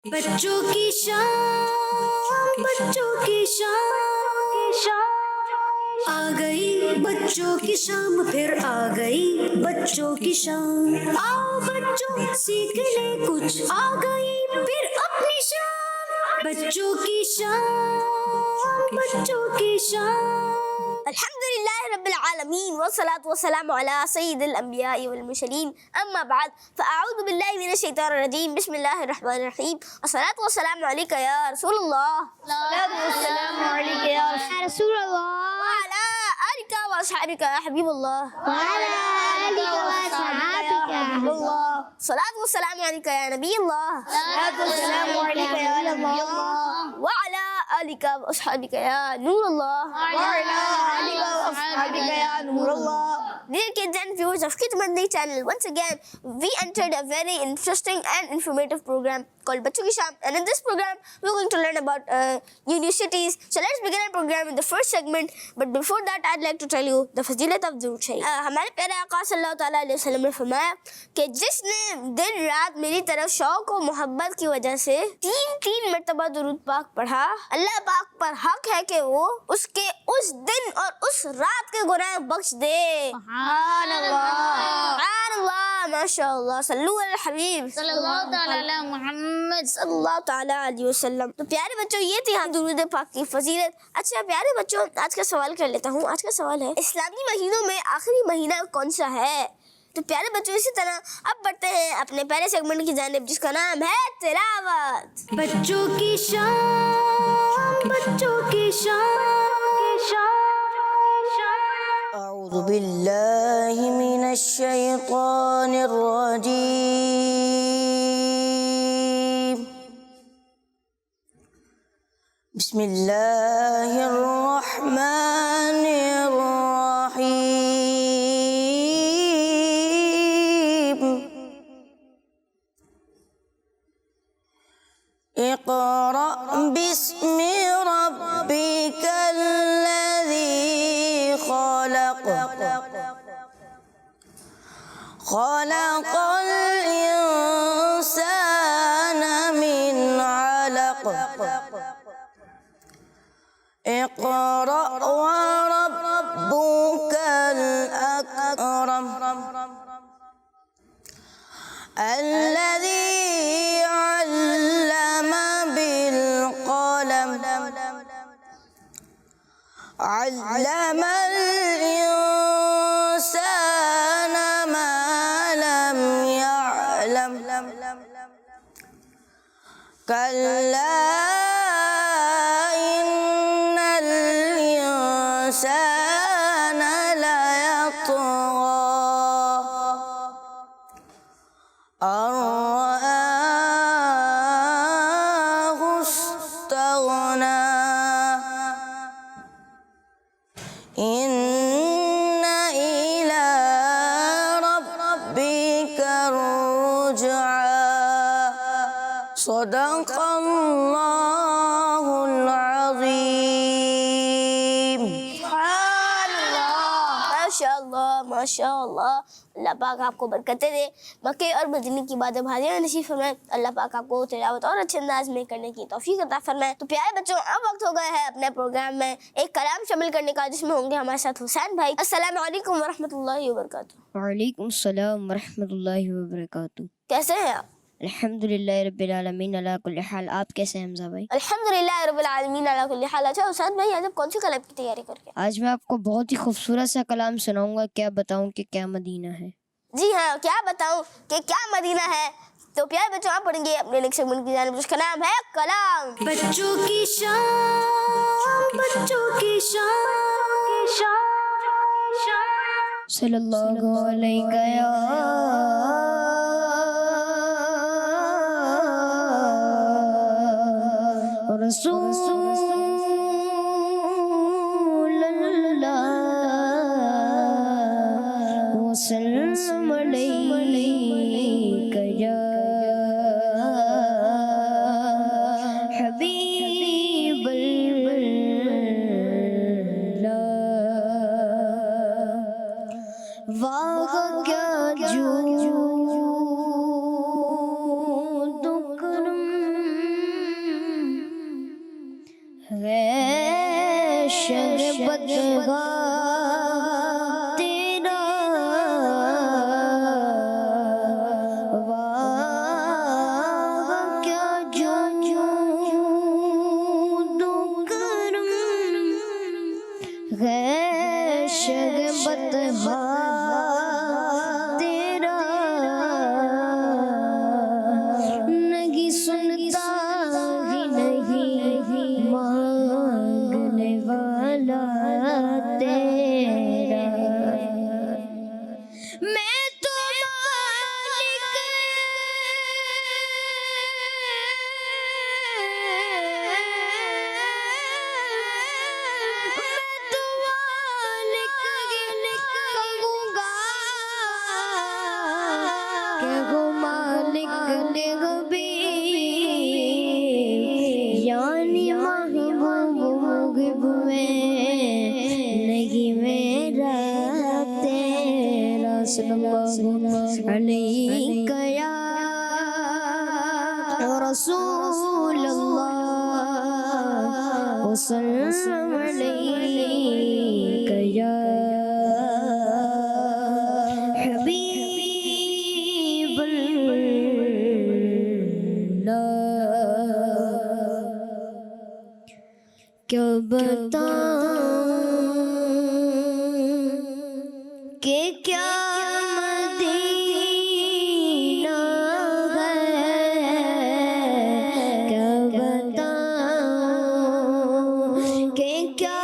بچوں کی شام، بچوں کی شام آ گئی، بچوں کی شام پھر آ گئی، بچوں کی شام آؤ بچوں سیکھ لے کچھ، آ گئی پھر اپنی شام، بچوں کی شام، بچوں کی شام۔ الحمدللہ رب العالمین والصلاة والسلام على سید الانبیاء والمرسلین، اما بعد فاعوذ باللہ من الشیطان الرجیم، بسم اللہ الرحمن الرحیم، والصلاة والسلام علیک یا رسول اللہ، الصلاة والسلام عليك يا رسول الله وعلى آلک واصحابک یا حبیب اللہ، وعلى آلك وأصحابك يا حبيب الله الصلاة والسلام علیک یا نبی اللہ، الصلاة والسلام عليك يا نبي الله وعلى آلک واصحابک یا نور اللہ۔ وعلى آلك وأصحابك يا نور الله. Dear kids and viewers of Kids Monday channel, once again we entered a very interesting and informative program called Bachon Ki Shaam, and in this program we're going to learn about new cities. So let's begin our program with the first segment, but before that I'd like to tell you the fazilat of Durood Sharif. ہمارے پیارے آقا صلی اللہ تعالیٰ علیہ وسلم نے فرمایا کہ جس نے دن رات میری طرف شوق و محبت کی وجہ سے تین مرتبہ درود پاک پڑھا، اللہ پاک پر حق ہے کہ وہ اس کے اس دن اور اس رات کے گناہ بخش دے۔ سبحان اللہ، سبحان اللہ، ماشاء اللہ، صلو علی الحبیب صلی اللہ تعالی علی محمد. صلی اللہ تعالیٰ علیہ وسلم۔ تو پیارے بچوں یہ تھی ہم درود پاک کی فضیلت۔ اچھا پیارے بچوں آج کا سوال کر لیتا ہوں۔ آج کا سوال ہے اسلامی مہینوں میں آخری مہینہ کون سا ہے؟ تو پیارے بچوں اسی طرح اب بڑھتے ہیں اپنے پہلے سیگمنٹ کی جانب جس کا نام ہے تلاوت۔ بچوں کی شام، بچوں کی شام أعوذ بالله من الشيطان الرجيم، بسم الله الرحمن الرحيم، اقرأ باسم ربك الذي خلق، خلق الإنسان من علق، اقرأ وربك الأكرم، الذي علم بالقلم، علم الإنسان ما لم يعلم، كلا إن الإنسان ليطغى أن رآه استغنى، إن إلى ربك الرجعى، صدق الله العظيم. ماشاء اللہ ماشاء اللہ، اللہ پاک آپ کو برکتیں دے، مکے اور مدینے کی باتیں بھاجیاں نصیب فرمائے، اللہ پاک آپ کو تلاوت اور اچھے انداز میں کرنے کی توفیق عطا فرمائے۔ تو پیارے بچوں اب وقت ہو گیا ہے اپنے پروگرام میں ایک کلام شامل کرنے کا جس میں ہوں گے ہمارے ساتھ حسین بھائی۔ السلام علیکم ورحمۃ اللہ وبرکاتہ۔ وعلیکم السلام ورحمۃ اللہ وبرکاتہ۔ کیسے ہیں آپ؟ الحمدللہ رب العالمین علی کل حال۔ آپ کیسے ہیں حمزہ بھائی؟ الحمدللہ رب العالمین علی کل حال۔ اچھا حسین بھائی آج آپ کون سی کلام کی تیاری کر کے؟ آج میں آپ کو بہت ہی خوبصورت سا کلام سناؤں گا، کیا بتاؤں کہ کیا مدینہ ہے۔ جی ہاں کیا بتاؤں کہ کیا مدینہ ہے۔ تو پیارے بچوں آپ پڑھیں گے اپنے نیکسٹ سیگمنٹ کی جانب جس کا نام ہے کلام۔ بچوں کی شام، بچوں کی شام صلی اللہ علیہ یا رسول اللہ وسلم علیک یا حبیب اللہ، واہ کیا جو کرم شربت تیرا واہ کیا جود کرم ہے شربت تیرا نہیں سنتا ہی نہیں مانگنے والا تیرا میں تو مالک کہوں گا کہ وہ مالک نغبی یعنی محبوب میں نہیں میرا تیرا صلی اللہ علیہ یا رسول اللہ وسلم علیہ یا حبیب اللہ کیا بتاؤں کہ کیا مدینہ ہے کیا بتاؤں کہ کیا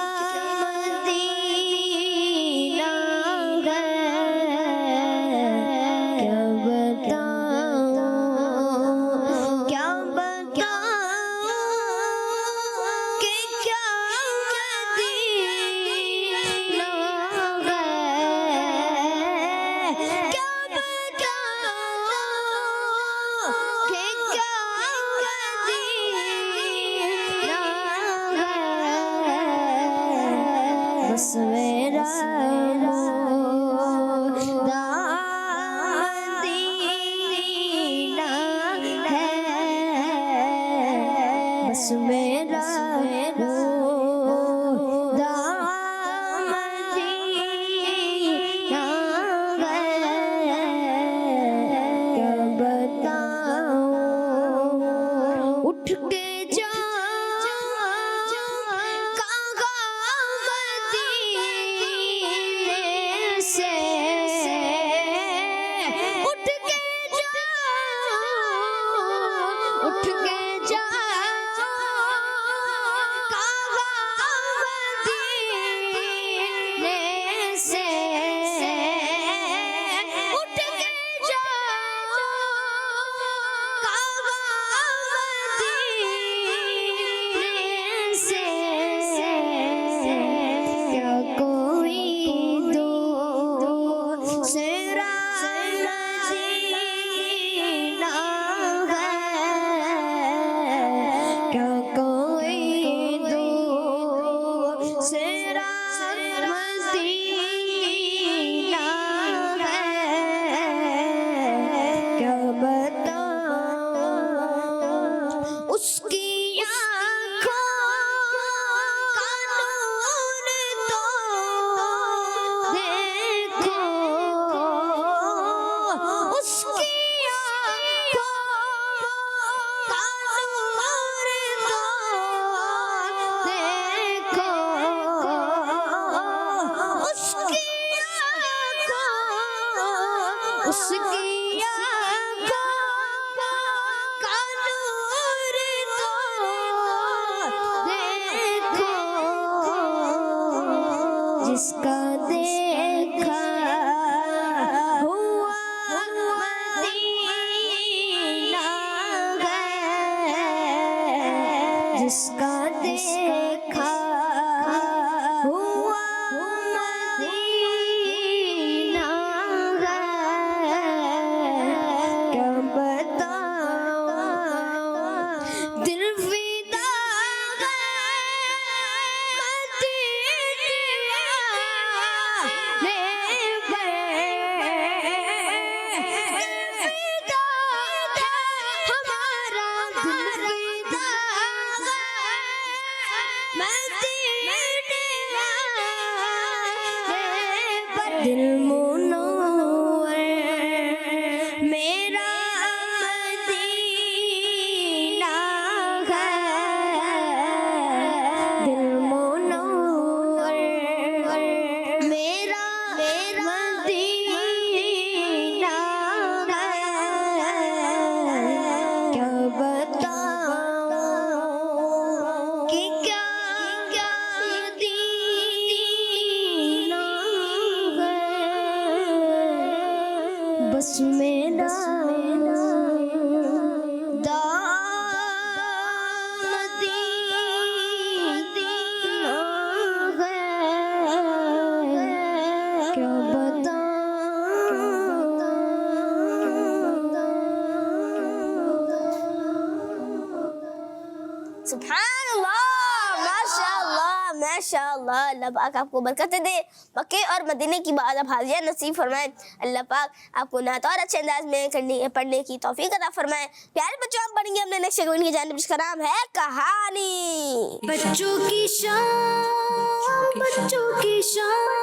مدینہ ہے کیا بتاؤں کیا بتاؤں کہ کیا مدینہ ہے کیا بتاؤں کہ کیا مدینہ ہے بس میرا مدینہ ہے بس میرا مدینہ ہے کیا بتاؤں اٹھ کے جا مدینے سے اٹھ کے جا مدینے سے اٹھ کے جا مدینے سے کیا کوئی دوسرا مدینہ ہے کیا کوئی دوسرا مدینہ ہے کیا بتاؤں اس کی آنکھوں کا نور تو دیکھو اس کی آنکھوں کا نور تو دیکھو اس کی آنکھوں کا نور تو دیکھو جس کا دیکھا ہوا مدینہ ہے جس کا دیکھا ہوا مدینہ ہے کیا بتاؤں دل فدا ہے مدینہ سبحان اللہ، ماشاء اللہ ماشاء اللہ. اللہ پاک آپ کو برکتیں دے، مکے اور مدینے کی بعد حاضریاں نصیب فرمائیں. اللہ پاک آپ کو نعت اور اچھے انداز میں پڑھنے کی توفیق عطا فرمائیں. پیارے بچوں، ہم پڑھیں گے اپنے نیکسٹ سیگمنٹ کی جانب، جس کا نام ہے کہانی. بچوں کی شان، بچوں کی شان.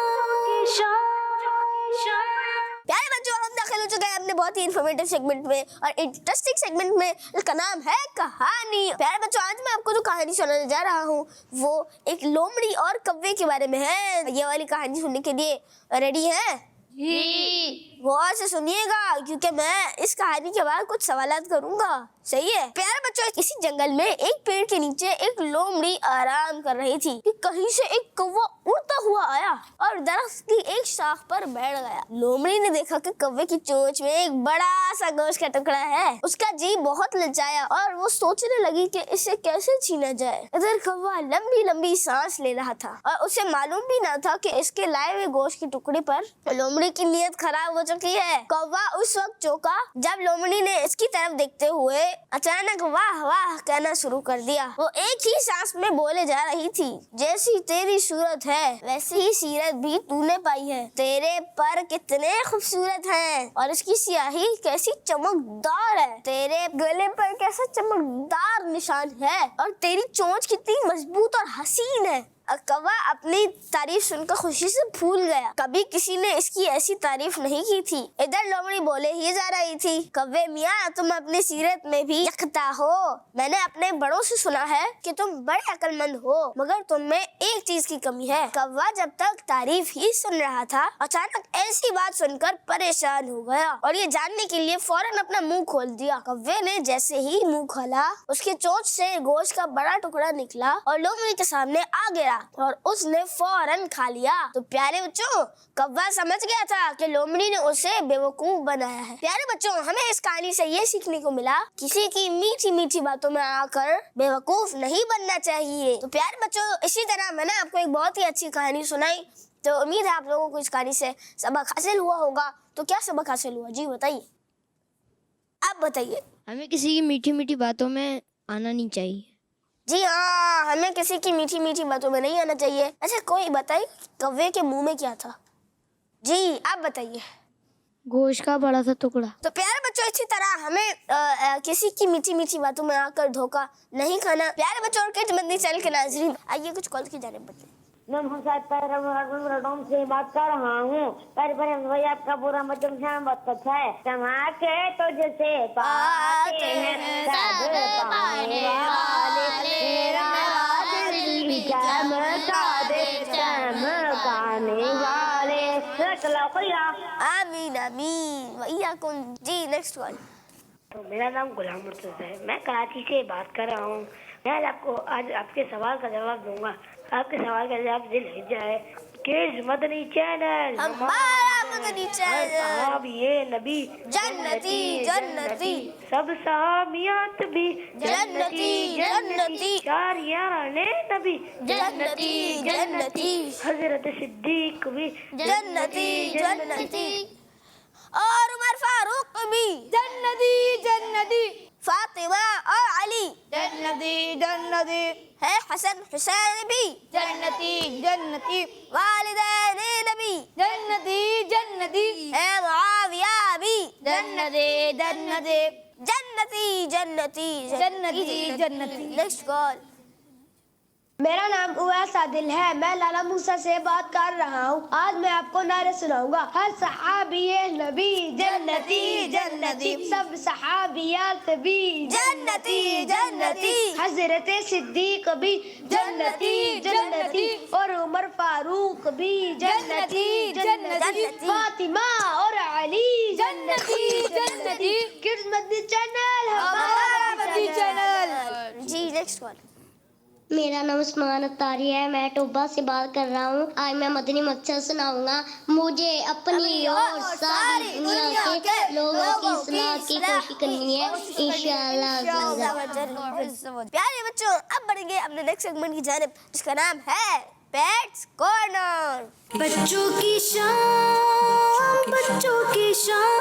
پیارے بچوں، ہم داخل ہو چکے ہیں اپنے بہت ہی انفارمیٹیو سیگمنٹ میں اور انٹرسٹنگ سیگمنٹ میں، اس کا نام ہے کہانی. پیارے بچوں، آج میں آپ کو جو کہانی سنانے جا رہا ہوں وہ ایک لومڑی اور کوے کے بارے میں ہے. یہ والی کہانی سننے کے لیے ریڈی ہیں؟ جی. غور سے سنیے گا، کیونکہ میں اس کہانی کے بعد کچھ سوالات کروں گا. صحیح ہے؟ پیارے بچوں، کسی جنگل میں ایک پیڑ کے نیچے ایک لومڑی آرام کر رہی تھی کہ کہیں سے ایک کوا اڑتا ہوا آیا اور درخت کی ایک شاخ پر بیٹھ گیا. لومڑی نے دیکھا کہ کوے کی چونچ میں ایک بڑا سا گوشت کا ٹکڑا ہے. اس کا جی بہت للچایا اور وہ سوچنے لگی کہ اسے کیسے چھینا جائے. ادھر کوا لمبی لمبی سانس لے رہا تھا اور اسے معلوم بھی نہ تھا کہ اس کے لائے ہوئے گوشت کے ٹکڑے پر لومڑی کی نیت خراب ہو چکی ہے. کوا اس وقت چونکا جب لومڑی نے اس کی طرف دیکھتے ہوئے اچانک واہ واہ کہنا شروع کر دیا. وہ ایک ہی سانس میں بولے جا رہی تھی، جیسی تیری صورت ہے ویسی ہی سیرت بھی تو نے پائی ہے. تیرے پر کتنے خوبصورت ہیں اور اس کی سیاہی کیسی چمکدار ہے. تیرے گلے پر کیسا چمکدار نشان ہے اور تیری چونچ کتنی مضبوط اور حسین ہے. کوا اپنی تعریف سن کر خوشی سے پھول گیا. کبھی کسی نے اس کی ایسی تعریف نہیں کی تھی. ادھر لومڑی بولے ہی جا رہی تھی، کوے میاں تم اپنی سیرت میں بھی یکتا ہو. میں نے اپنے بڑوں سے سنا ہے کہ تم بڑے عقل مند ہو، مگر تم میں ایک چیز کی کمی ہے. کوا جب تک تعریف ہی سن رہا تھا، اچانک ایسی بات سن کر پریشان ہو گیا اور یہ جاننے کے لیے فوراً اپنا منہ کھول دیا. کوے نے جیسے ہی منہ کھولا، اس کی چونچ سے گوشت کا بڑا ٹکڑا نکلا اور لومڑی کے سامنے آ گیا اور اس نے فوراً کھا لیا. تو پیارے بچوں، کوا سمجھ گیا تھا کہ لومڑی نے اسے بیوقوف بنایا ہے. پیارے بچوں، ہمیں اس کہانی سے یہ سیکھنے کو ملا، کسی کی میٹھی میٹھی باتوں میں آ کر بیوقوف نہیں بننا چاہیے. تو پیارے بچوں، اسی طرح میں نے آپ کو ایک بہت ہی اچھی کہانی سنائی، تو امید ہے آپ لوگوں کو اس کہانی سے سبق حاصل ہوا ہوگا. تو کیا سبق حاصل ہوا جی بتائیے، آپ بتائیے. ہمیں کسی کی میٹھی میٹھی باتوں میں آنا نہیں چاہیے. جی ہاں، ہمیں کسی کی میٹھی میٹھی باتوں میں نہیں آنا چاہیے. اچھا کوئی بتائیے کوے کے منہ میں کیا تھا؟ جی آپ بتائیے. گوشت کا بڑا سا ٹکڑا. تو پیارے بچوں، اسی طرح ہمیں کسی کی میٹھی میٹھی باتوں میں آ کر دھوکہ نہیں کھانا. پیارے بچوں اور کچھ مدنی چینل کے ناظرین، آئیے کچھ کال کی جانب بڑھتے ہیں. میں محمد پیرم سے بات کر رہا ہوں. بھائی آپ کا برا مطلب شام بہت اچھا ہے. سما کے تجھ سے پاتے ہیں سب پانے والے، چمکا دے چمکانے والے. آمین آمین وإياكم. جی نیکسٹ کال. میرا نام غلام مرتضی ہے، میں کراچی سے بات کر رہا ہوں. میں آج آپ کے سوال کا جواب دوں گا. آپ کے سوال کا جواب دل ہجا ہے. کس مدنی چینل ہمارا مدنی چینل صاحب یہ نبی جنتی جنتی سب صحابیات بھی جنتی جنتی شاریان نبی جنتی جنتی حضرت صدیق بھی جنتی جنتی اور عمر فاروق بھی جنتی جنتی فاطمہ اور علی جنتی جنتی ہے، حسن حسین بھی جنتی جنتی والدین نبی جنتی جنتی ہے، معاویہ بھی جنتی جنتی جنتی جنتی جنتی جنتی. Next call. میرا نام اویس عادل ہے، میں لالا موسیٰ سے بات کر رہا ہوں. آج میں آپ کو نعرے سناؤں گا. ہر صحابی نبی جنتی جنتی، سب صحابیات بھی جنتی جنتی حضرت صدیق بھی جنتی جنتی اور عمر فاروق بھی جنتی جنتی، فاطمہ اور علی جنتی جنتی. کڈز مدنی چینل ہمارا مدنی چینل. جی نیکسٹ کال. میرا نام عثمان اتاری ہے، میں ٹوبا سے بات کر رہا ہوں. آج میں مدنی مقصد سناؤں گا. مجھے اپنی اور ساری دنیا کے لوگوں کی اصلاح کی کوشش کرنی ہے انشاءاللہ. پیارے بچوں، اب بڑھیں گے اپنے نیکسٹ سیگمنٹ کی جانب، جس کا نام ہے پیٹس کارنر. بچوں کی شان، بچوں کی شان.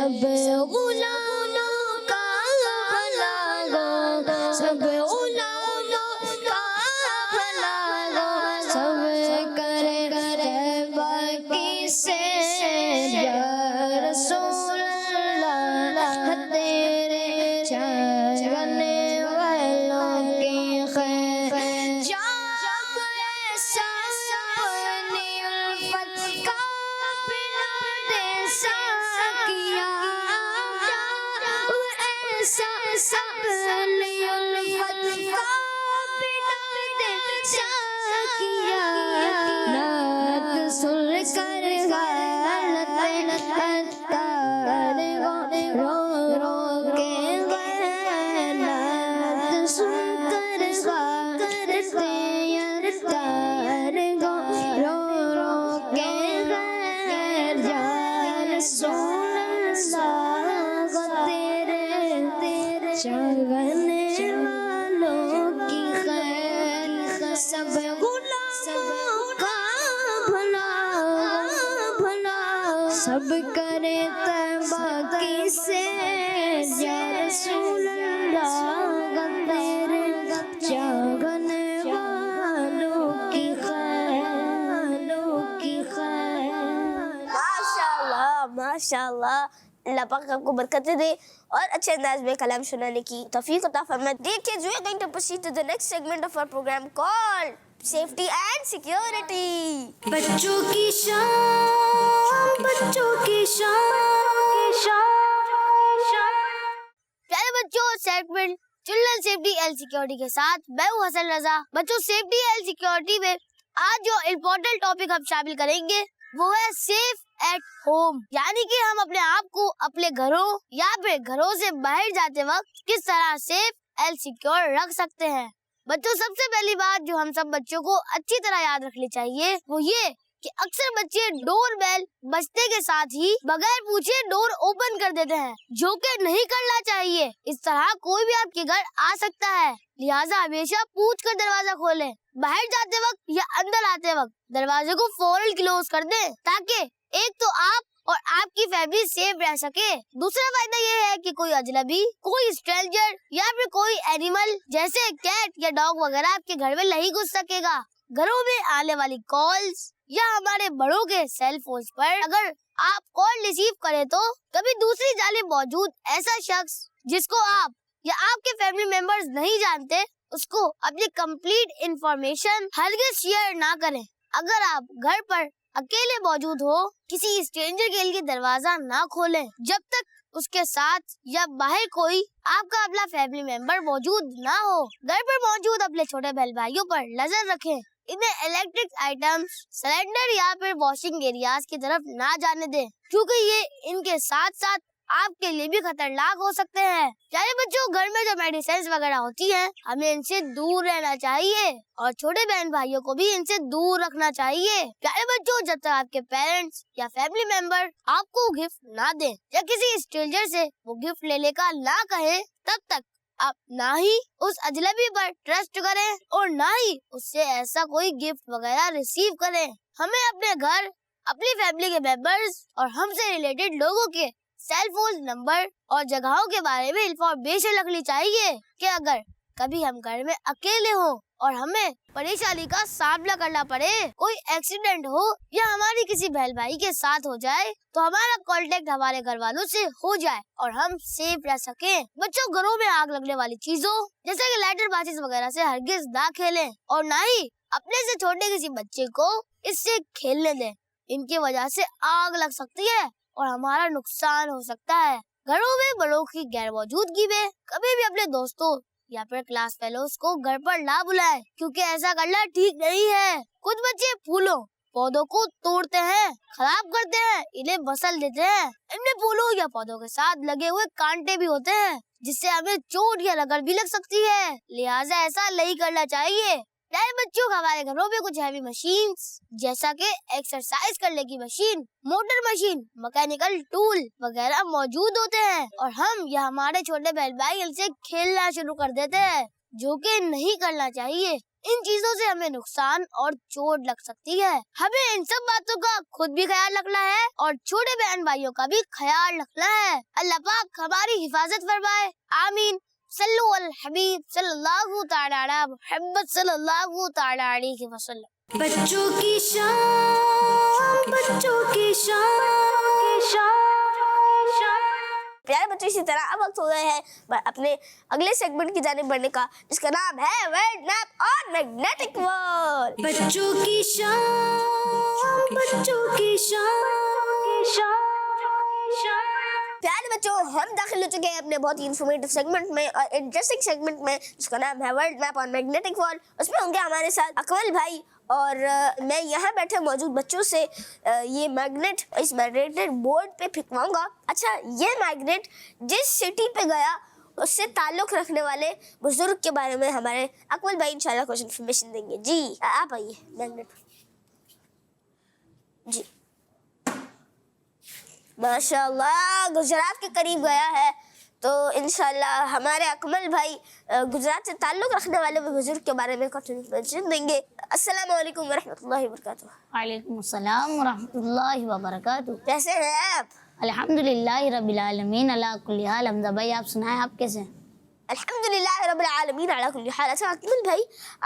سب غلاموں کا بھلا گو، سب غلاموں کا بھلا گو، سب کرے طیبہ کی سیر یا رسول اللہ، تیرے چاہنے والوں کی خیر، جب ایسا اپنی الفت کا بنا ایسا کیا، جب ایسا اپنی الفت کا بنا ایسا کیا، نعت سن کر غلط اتار رو رو کے غیر، نعت سن کر غلط اتار رو رو کے غیر، یا رسول اللہ تیرے چاہنے والوں کی خیر، سب غلاموں کا بھلا، سب کرے طیبہ کی سیر، یا رسول اللہ تیرے چاہنے والوں کی خیر۔ ماشاء اللہ اللہ پاک آپ کو برکتیں دے اور اچھے انداز میں کلام سنانے کی توفیق عطا فرمائے۔ دیکھیے جو ہے going to proceed to the next segment of our program called Safety and Security۔ بچوں کی شان، بچوں کی شان، پیارے بچوں، segment children safety and security کے ساتھ میں ہوں حسن رضا۔ بچوں، سیفٹی اینڈ سیکیورٹی میں آج جو امپورٹنٹ ٹاپک ہم شامل کریں گے وہ ہے سیف ایٹ ہوم، یعنی کہ ہم اپنے آپ کو اپنے گھروں یا پھر گھروں سے باہر جاتے وقت کس طرح سیف اینڈ سیکیور رکھ سکتے ہیں۔ بچوں، سب سے پہلی بات جو ہم سب بچوں کو اچھی طرح یاد رکھنی چاہیے وہ یہ کہ اکثر بچے ڈور بیل بجتے کے ساتھ ہی بغیر پوچھے ڈور اوپن کر دیتے ہیں، جو کہ نہیں کرنا چاہیے۔ اس طرح کوئی بھی آپ کے گھر آ سکتا ہے، لہٰذا ہمیشہ پوچھ کر دروازہ کھولیں۔ باہر جاتے وقت یا اندر آتے وقت دروازے کو فوراً کلوز کر دیں تاکہ ایک تو آپ اور آپ کی فیملی سیف رہ سکے۔ دوسرا فائدہ یہ ہے کہ کوئی اجنبی، کوئی اسٹرینجر یا پھر کوئی اینیمل جیسے کیٹ یا ڈاگ وغیرہ آپ کے گھر میں نہیں گھس سکے گا۔ گھروں میں آنے والی کالز یا ہمارے بڑوں کے سیل فونز پر اگر آپ کال ریسیو کریں تو کبھی دوسری جانب موجود ایسا شخص جس کو آپ یا آپ کے فیملی ممبرز نہیں جانتے، اس کو اپنی کمپلیٹ انفارمیشن ہرگز شیئر نہ کریں۔ اگر آپ گھر پر اکیلے موجود ہو، کسی اسٹرینجر کے لیے دروازہ نہ کھولیں جب تک اس کے ساتھ یا باہر کوئی آپ کا اپنا فیملی ممبر موجود نہ ہو۔ گھر پر موجود اپنے چھوٹے بہن بھائیوں پر نظر رکھیں، انہیں الیکٹرک آئٹمز، سلنڈر یا پھر واشنگ ایریاز کی طرف نہ جانے دیں، کیونکہ یہ ان کے ساتھ ساتھ آپ کے لیے بھی خطرناک ہو سکتے ہیں۔ پیارے بچوں، گھر میں جو میڈیسنز وغیرہ ہوتی ہیں ہمیں ان سے دور رہنا چاہیے اور چھوٹے بہن بھائیوں کو بھی ان سے دور رکھنا چاہیے۔ پیارے بچوں، جب تک آپ کے پیرنٹس یا فیملی ممبر آپ کو گفٹ نہ دیں یا کسی اسٹرینجر سے وہ گفٹ لینے کا نہ کہیں، تب تک آپ نہ ہی اس اجنبی پر ٹرسٹ کریں اور نہ ہی اس سے ایسا کوئی گفٹ وغیرہ ریسیو کریں۔ ہمیں اپنے گھر، اپنی فیملی کے ممبرز اور ہم سے ریلیٹڈ لوگوں کے سیل فون نمبر اور جگہوں کے بارے میں انفارمیشن رکھنی چاہیے کہ اگر کبھی ہم گھر میں اکیلے ہوں اور ہمیں پریشانی کا سامنا کرنا پڑے، کوئی ایکسیڈنٹ ہو یا ہماری کسی بہن بھائی کے ساتھ ہو جائے تو ہمارا کانٹیکٹ ہمارے گھر والوں سے ہو جائے اور ہم سیف رہ سکیں۔ بچوں، گھروں میں آگ لگنے والی چیزوں جیسے کہ لائٹر ماچس وغیرہ سے ہرگز نہ کھیلیں اور نہ ہی اپنے سے چھوٹے کسی بچے کو اس سے کھیلنے دیں۔ ان کی وجہ سے آگ لگ سکتی ہے اور ہمارا نقصان ہو سکتا ہے۔ گھروں میں بڑوں کی غیر موجودگی میں کبھی بھی اپنے دوستوں یا پھر کلاس فیلوز کو گھر پر نہ بلائیں، کیونکہ ایسا کرنا ٹھیک نہیں ہے۔ کچھ بچے پھولوں، پودوں کو توڑتے ہیں، خراب کرتے ہیں، انہیں بسل دیتے ہیں۔ ان میں پھولوں یا پودوں کے ساتھ لگے ہوئے کانٹے بھی ہوتے ہیں جس سے ہمیں چوٹ یا رگڑ بھی لگ سکتی ہے، لہٰذا ایسا نہیں کرنا چاہیے۔ پیارے بچوں، ہمارے گھروں میں کچھ ہیوی مشینز جیسا کہ ایکسرسائز کرنے کی machine, motor machine, mechanical tool وغیرہ موجود ہوتے ہیں اور ہم یا ہمارے چھوٹے بہن بھائی ان سے کھیلنا شروع کر دیتے ہیں، جو کہ نہیں کرنا چاہیے۔ ان چیزوں سے ہمیں نقصان اور چوٹ لگ سکتی ہے. ہمیں ان سب باتوں کا خود بھی خیال رکھنا ہے اور چھوٹے بہن بھائیوں کا بھی خیال رکھنا ہے. اللہ پاک ہماری حفاظت فرمائے. آمین. صلو علی الحبیب صلی اللہ تعالی علی محمد صلی اللہ تعالی علیہ وسلم. بچوں کی شان، بچوں کی شان. پیارے بچے اسی طرح اب وقت ہو گئے ہیں اپنے اگلے سیگمنٹ کی جانب بڑھنے کا جس کا نام ہے ورڈ میپ اور میگنیٹک ورڈ. بچوں کی شان، بچوں کی شان. پیارے بچوں ہم داخل ہو چکے ہیں اپنے بہت ہی انفارمیٹو سیگمنٹ میں اور انٹرسٹنگ سیگمنٹ میں جس کا نام ہے ورلڈ میپ اور میگنیٹک وال. اس میں ہوں گے ہمارے ساتھ اکمل بھائی اور میں یہاں بیٹھے موجود بچوں سے یہ میگنیٹ اس میگنیٹڈ بورڈ پہ پھینکواؤں گا. اچھا یہ میگنیٹ جس سٹی پہ گیا اس سے تعلق رکھنے والے بزرگ کے بارے میں ہمارے اکمل بھائی انشاءاللہ کچھ انفارمیشن دیں گے. جی آپ آئیے میگنیٹ. جی ماشاء اللہ گجرات کے قریب گیا ہے تو انشاءاللہ ہمارے اکمل بھائی گجرات سے تعلق رکھنے والے بزرگ کے بارے میں کچھ انفارمیشن دیں گے. السلام علیکم ورحمۃ اللہ وبرکاتہ. وعلیکم السلام ورحمۃ اللہ وبرکاتہ. کیسے ہیں آپ؟ الحمدللہ رب العالمین علی کل حال. حمزہ بھائی آپ سنائیں آپ کیسے ہیں؟ الحمدللہ رب العالمین علی کل حال. اچھا اکمل بھائی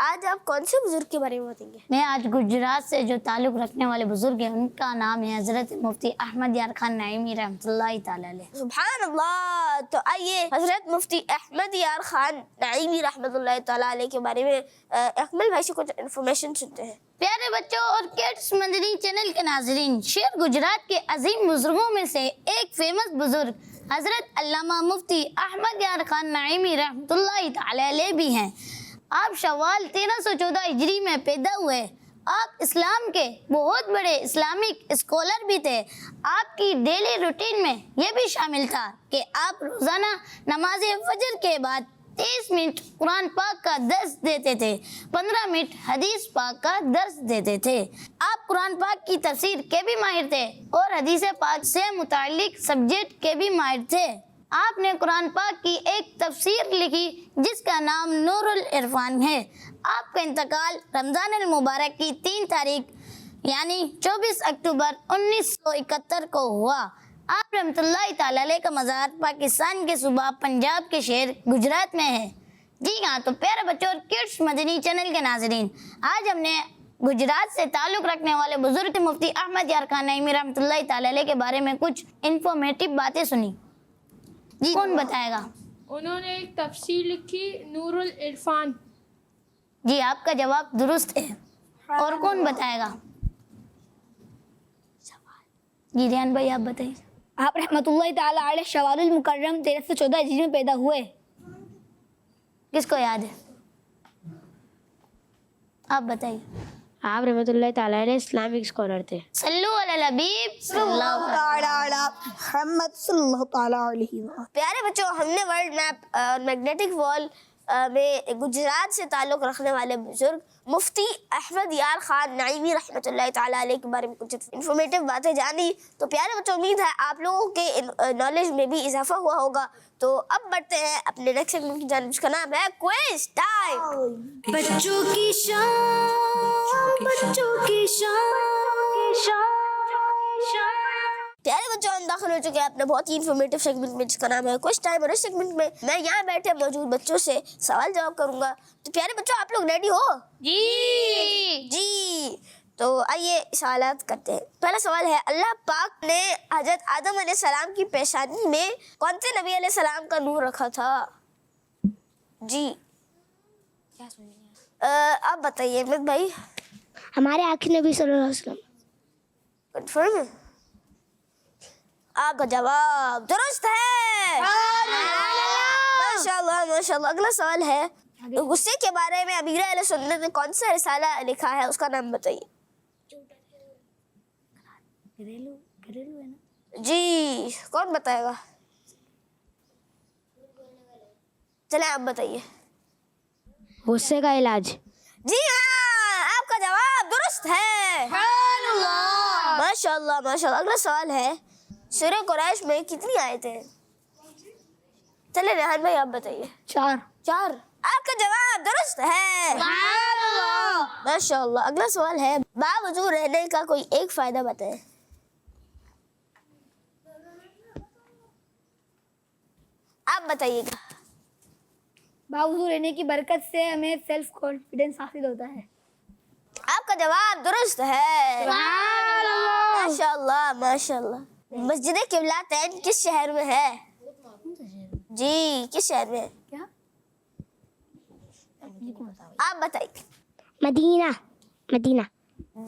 آج آپ کون سے بزرگ کے بارے میں بتائیں گے؟ میں آج گجرات سے جو تعلق رکھنے والے بزرگ ہیں ان کا نام ہے حضرت مفتی احمد یار خان نعیمی رحمۃ اللہ تعالی علیہ. سبحان اللہ. تو آئیے حضرت مفتی احمد یار خان نعیمی رحمۃ اللہ تعالی علیہ کے بارے میں اکمل بھائی سے کچھ انفارمیشن سنتے ہیں. پیارے بچوں اور کیڈس مدنی چینل کے ناظرین، شیر گجرات کے عظیم بزرگوں میں سے ایک فیمس بزرگ حضرت علامہ مفتی احمد یار خان نعیمی رحمۃ اللہ تعالی علیہ بھی ہیں. آپ شوال 1314 ہجری میں پیدا ہوئے. آپ اسلام کے بہت بڑے اسلامک اسکالر بھی تھے. آپ کی ڈیلی روٹین میں یہ بھی شامل تھا کہ آپ روزانہ نماز فجر کے بعد 30 منٹ قرآن پاک کا درس دیتے تھے، 15 منٹ حدیث پاک کا درس دیتے تھے. آپ قرآن پاک کی تفسیر کے بھی ماہر تھے اور حدیث پاک سے متعلق سبجیکٹ کے بھی ماہر تھے. آپ نے قرآن پاک کی ایک تفسیر لکھی جس کا نام نور العرفان ہے. آپ کا انتقال رمضان المبارک کی 3 تاریخ یعنی 24 اکتوبر 1971 کو ہوا. آپ رحمۃ اللہ تعالی علیہ کا مزار پاکستان کے صوبہ پنجاب کے شہر گجرات میں ہے. جی ہاں تو پیارے بچوں اور کڈس مدنی چینل کے ناظرین، آج ہم نے گجرات سے تعلق رکھنے والے بزرگ مفتی احمد یار خان نعیمی رحمۃ اللہ تعالی علیہ کے بارے میں کچھ انفارمیٹیو باتیں سنی. جی کون بتائے گا؟ انہوں نے ایک تفسیر لکھی نور العرفان. جی آپ کا جواب درست ہے. اور کون بتائے گا؟ جی ریان بھائی آپ بتائیے. آپ رحمۃ اللہ تعالی علیہ شوال المکرم 1314 ہجری میں پیدا ہوئے. کس کو یاد ہے؟ آپ بتائیے. آپ رحمۃ اللہ تعالیٰ علیہ اسلامک اسکالر تھے. صلو علی الحبیب صلی اللہ تعالی. محمد صلی اللہ تعالی علیہ وسلم. پیارے بچوں ہم نے ورلڈ میپ اور میگنیٹک وال میں گجرات سے تعلق رکھنے والے بزرگ مفتی احمد یار خان نعیمی رحمۃ اللہ تعالیٰ علیہ کے بارے میں کچھ انفارمیٹیو باتیں جانی. تو پیارے بچوں امید ہے آپ لوگوں کے نالج میں بھی اضافہ ہوا ہوگا. تو اب بڑھتے ہیں اپنے نیکسٹ سیگمنٹ کی جانب جس کا نام ہے کوئز ٹائم. بچوں کی شان، بچوں کی شان. پیارے بچوں ہم داخل ہو چکے ہیں اپنے بہت ہی انفارمیٹیو سیگمنٹ میں جس کا نام ہے کوئز ٹائم. اور اس سیگمنٹ میں میں یہاں بیٹھے موجود بچوں سے سوال جواب کروں گا. تو پیارے بچوں آپ لوگ ریڈی ہو؟ جی تو آئیے سوالات کرتے ہیں. پہلا سوال ہے اللہ پاک نے حضرت آدم علیہ السلام کی پیشانی میں کون سے نبی علیہ السلام کا نور رکھا تھا؟ جی آپ بتائیے احمد بھائی. ہمارے آخری نبی صلی اللہ علیہ وسلم. کنفرم ہے؟ آپ کا جواب درست ہے. ماشاءاللہ ماشاءاللہ. اگلا سوال ہے غصے کے بارے میں امیر اہل سنت نے کون سا رسالہ لکھا ہے اس کا نام بتائیے. جی کون بتائے گا؟ چلیں آپ بتائیے. غصے کا علاج. جی ہاں آپ کا جواب درست ہے. ماشاءاللہ ماشاءاللہ. اگلا سوال ہے سورہ قریش میں کتنی آیتیں ہیں؟ چلے ریحان بھائی آپ بتائیے. 4. آپ کا جواب درست ہے. ماشاء اللہ. اگلا سوال ہے باوضو رہنے کا کوئی ایک فائدہ بتائیں. آپ بتائیے گا. باوضو رہنے کی برکت سے ہمیں سیلف کانفیڈنس حاصل ہوتا ہے. آپ کا جواب درست ہے. ماشاء اللہ ماشاء اللہ. مسجد قبلتین کس شہر میں ہے؟ جی کس شہر میں ہے؟ کیا آپ بتائیے. مدینہ. مدینہ.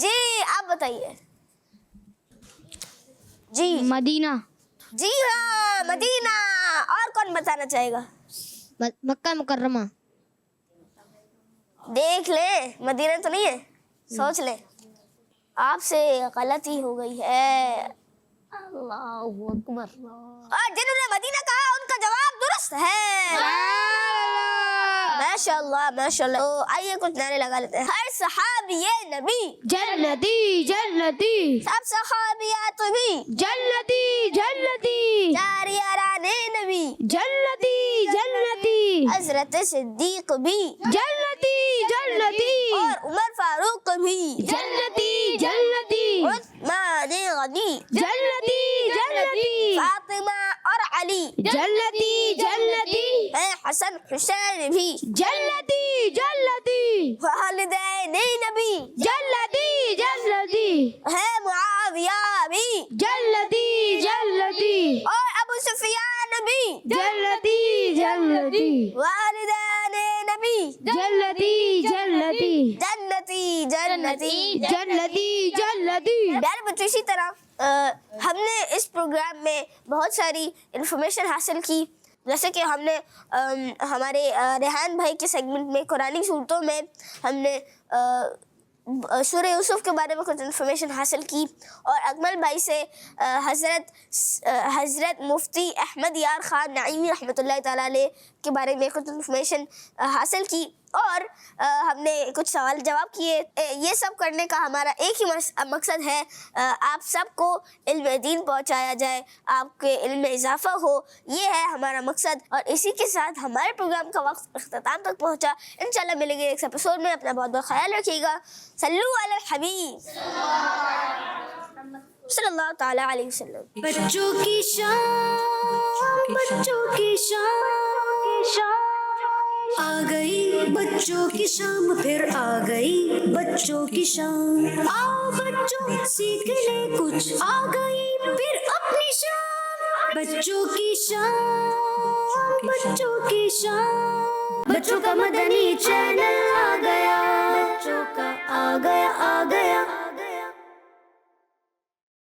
جی آپ بتائیے. جی مدینہ. جی ہاں مدینہ. اور کون بتانا چاہے گا؟ مکہ مکرمہ. دیکھ لیں مدینہ تو نہیں ہے. سوچ لیں. آپ سے غلطی ہو گئی ہے. اللہ اکبر. اور جنہوں نے مدینہ کہا ان کا جواب درست ہے. ماشاء اللہ ماشاء اللہ. تو آئیے کچھ نعرے لگا لیتے ہیں. ہر صحابی نبی جنتی جنتی. سب صحابیات بھی جنتی جنتی. جاریاران نبی جنتی جنتی. حضرت صدیق بھی جنتی جنتی. اور عمر فاروق بھی جنتی جنتی. عثمان غنی جنتی جنتی. فاطمہ اور علی جنتی جنتی. حسن حسین بھی جنتی جنتی. والدین نبی جنتی جنتی. ہے معاویہ بھی جنتی جنتی. اور ابو سفیان بھی جنتی جنتی. والدین نبی جنتی جنتی. جنتی جنتی. جنتی جنتی. پیارے بچوں اسی طرح ہم نے اس پروگرام میں بہت ساری انفارمیشن حاصل کی. جیسے کہ ہم نے ہمارے ریحان بھائی کے سیگمنٹ میں قرآنی صورتوں میں ہم نے سورہ یوسف کے بارے میں کچھ انفارمیشن حاصل کی. اور اکمل بھائی سے حضرت مفتی احمد یار خان نعیمی رحمۃ اللہ تعالیٰ علیہ کے بارے میں کچھ انفارمیشن حاصل کی. اور ہم نے کچھ سوال جواب کیے. یہ سب کرنے کا ہمارا ایک ہی مقصد ہے آپ سب کو علم دین پہنچایا جائے, آپ کے علم میں اضافہ ہو. یہ ہے ہمارا مقصد. اور اسی کے ساتھ ہمارے پروگرام کا وقت اختتام تک پہنچا. انشاءاللہ ملیں گے ایک ایپیسوڈ میں. اپنا بہت بہت خیال رکھیے گا. صلو علی الحبیب صلی اللہ تعالی علیہ وسلم. بچوں کی شان بچوں کی شان آ گئی بچوں کی شام پھر آ گئی بچوں کی شام. آؤ بچوں سیکھ لے کچھ آ گئی پھر اپنی شان. بچوں کی شان بچوں کی شان. بچوں کا مدنی چینل آ گیا. بچوں کا آ گیا